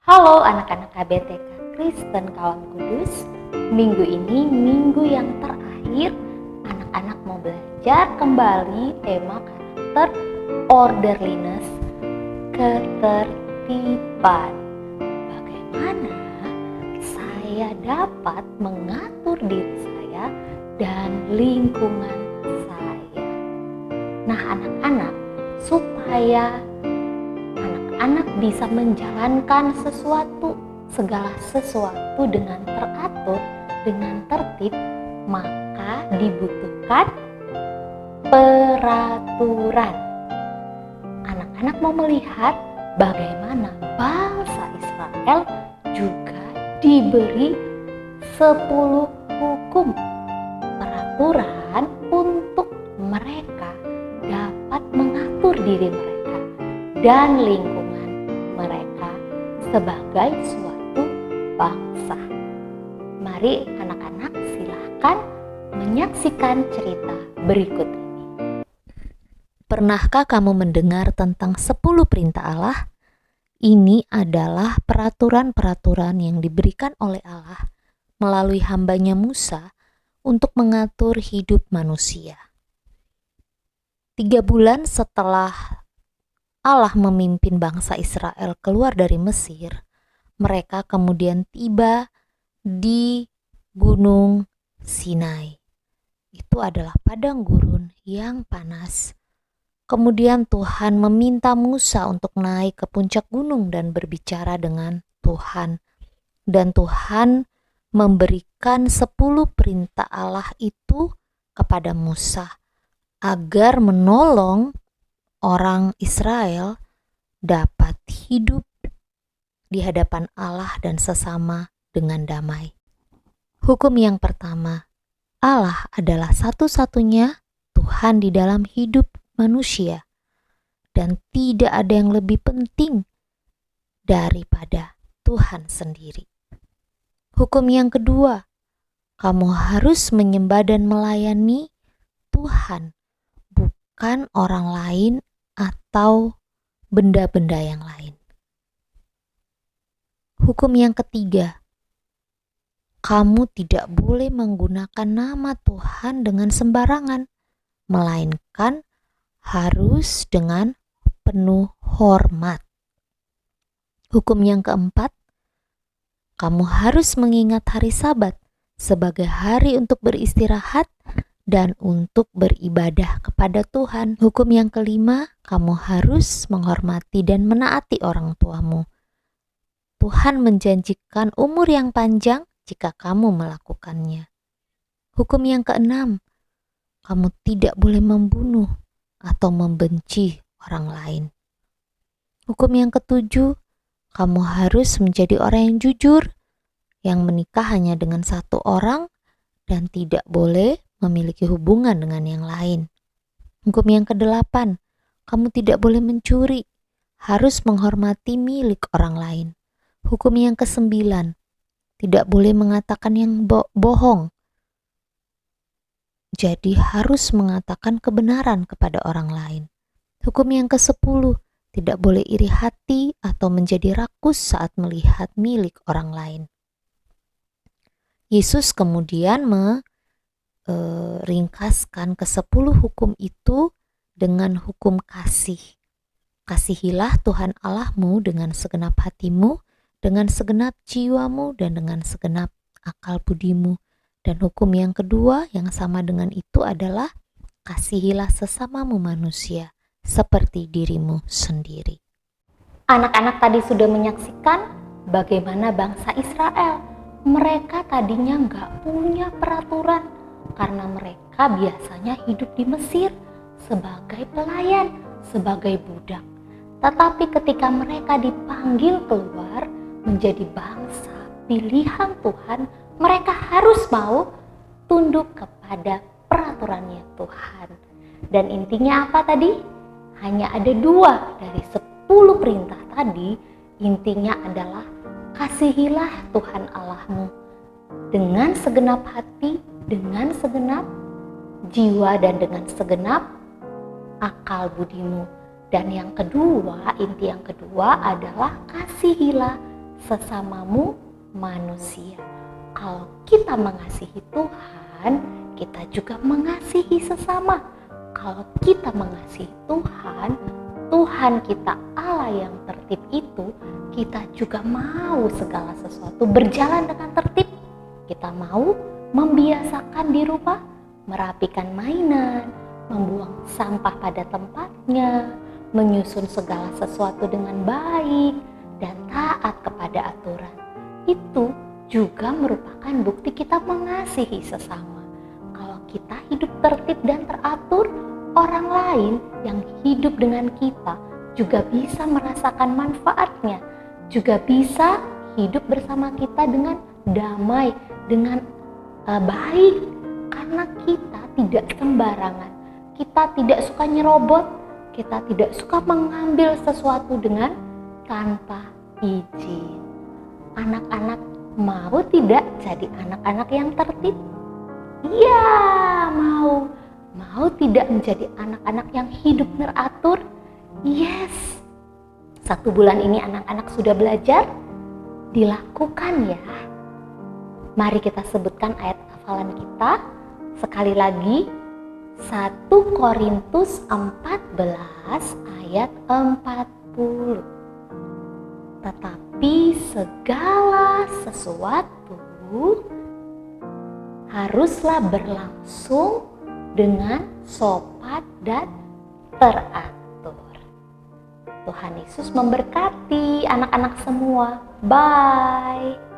Halo anak-anak KBTK Kristen Kawan Kudus. Minggu ini minggu yang terakhir. Anak-anak mau belajar kembali tema karakter orderliness, ketertiban. Bagaimana saya dapat mengatur diri saya dan lingkungan saya. Nah anak-anak, supaya anak bisa menjalankan segala sesuatu dengan teratur, dengan tertib, maka dibutuhkan peraturan. Anak-anak mau melihat bagaimana bangsa Israel juga diberi 10 hukum, peraturan untuk mereka dapat mengatur diri mereka dan lingkungan mereka sebagai suatu bangsa. Mari anak-anak silakan menyaksikan cerita berikut ini. Pernahkah kamu mendengar tentang 10 perintah Allah? Ini adalah peraturan-peraturan yang diberikan oleh Allah melalui hambanya Musa untuk mengatur hidup manusia. 3 bulan setelah Allah memimpin bangsa Israel keluar dari Mesir, mereka kemudian tiba di Gunung Sinai. Itu adalah padang gurun yang panas. Kemudian Tuhan meminta Musa untuk naik ke puncak gunung dan berbicara dengan Tuhan. Dan Tuhan memberikan 10 perintah Allah itu kepada Musa agar menolong orang Israel dapat hidup di hadapan Allah dan sesama dengan damai. Hukum yang pertama, Allah adalah satu-satunya Tuhan di dalam hidup manusia dan tidak ada yang lebih penting daripada Tuhan sendiri. Hukum yang kedua, kamu harus menyembah dan melayani Tuhan, bukan orang lain atau benda-benda yang lain. Hukum yang ketiga, kamu tidak boleh menggunakan nama Tuhan dengan sembarangan, melainkan harus dengan penuh hormat. Hukum yang keempat, kamu harus mengingat hari Sabat sebagai hari untuk beristirahat dan untuk beribadah kepada Tuhan. Hukum yang kelima, kamu harus menghormati dan menaati orang tuamu. Tuhan menjanjikan umur yang panjang jika kamu melakukannya. Hukum yang keenam, kamu tidak boleh membunuh atau membenci orang lain. Hukum yang ketujuh, kamu harus menjadi orang yang jujur, yang menikah hanya dengan satu orang dan tidak boleh memiliki hubungan dengan yang lain. Hukum yang kedelapan, kamu tidak boleh mencuri, harus menghormati milik orang lain. Hukum yang kesembilan, tidak boleh mengatakan yang bohong. Jadi harus mengatakan kebenaran kepada orang lain. Hukum yang ke-10, tidak boleh iri hati atau menjadi rakus saat melihat milik orang lain. Yesus kemudian ringkaskan ke-10 hukum itu dengan hukum kasih. Kasihilah Tuhan Allahmu dengan segenap hatimu, dengan segenap jiwamu, dan dengan segenap akal budimu. Dan hukum yang kedua yang sama dengan itu adalah kasihilah sesamamu manusia seperti dirimu sendiri. Anak-anak tadi sudah menyaksikan bagaimana bangsa Israel. Mereka tadinya nggak punya peraturan karena mereka biasanya hidup di Mesir sebagai pelayan, sebagai budak. Tetapi ketika mereka dipanggil keluar menjadi bangsa pilihan Tuhan, mereka harus mau tunduk kepada peraturannya Tuhan. Dan intinya apa tadi? Hanya ada 2 dari 10 perintah tadi. Intinya adalah kasihilah Tuhan Allahmu dengan segenap hati, dengan segenap jiwa, dan dengan segenap akal budimu. Dan yang kedua, inti yang kedua adalah kasihilah sesamamu manusia. Kalau kita mengasihi Tuhan, kita juga mengasihi sesama. Kalau kita mengasihi Tuhan, Tuhan kita Allah yang tertib itu, kita juga mau segala sesuatu berjalan dengan tertib. Kita mau membiasakan di rumah, merapikan mainan, membuang sampah pada tempatnya, menyusun segala sesuatu dengan baik, dan taat kepada aturan. Itu juga merupakan bukti kita mengasihi sesama. Kalau kita hidup tertib dan teratur, orang lain yang hidup dengan kita juga bisa merasakan manfaatnya, juga bisa hidup bersama kita dengan damai, dengan baik, karena kita tidak sembarangan, kita tidak suka nyerobot, kita tidak suka mengambil sesuatu dengan tanpa izin. Anak-anak mau tidak jadi anak-anak yang tertib? Iya, mau. Mau tidak menjadi anak-anak yang hidup teratur? Yes. 1 bulan ini anak-anak sudah belajar? Dilakukan ya. Mari kita sebutkan ayat hafalan kita. Sekali lagi, 1 Korintus 14 ayat 40. Tetapi segala sesuatu haruslah berlangsung dengan sopan dan teratur. Tuhan Yesus memberkati anak-anak semua. Bye.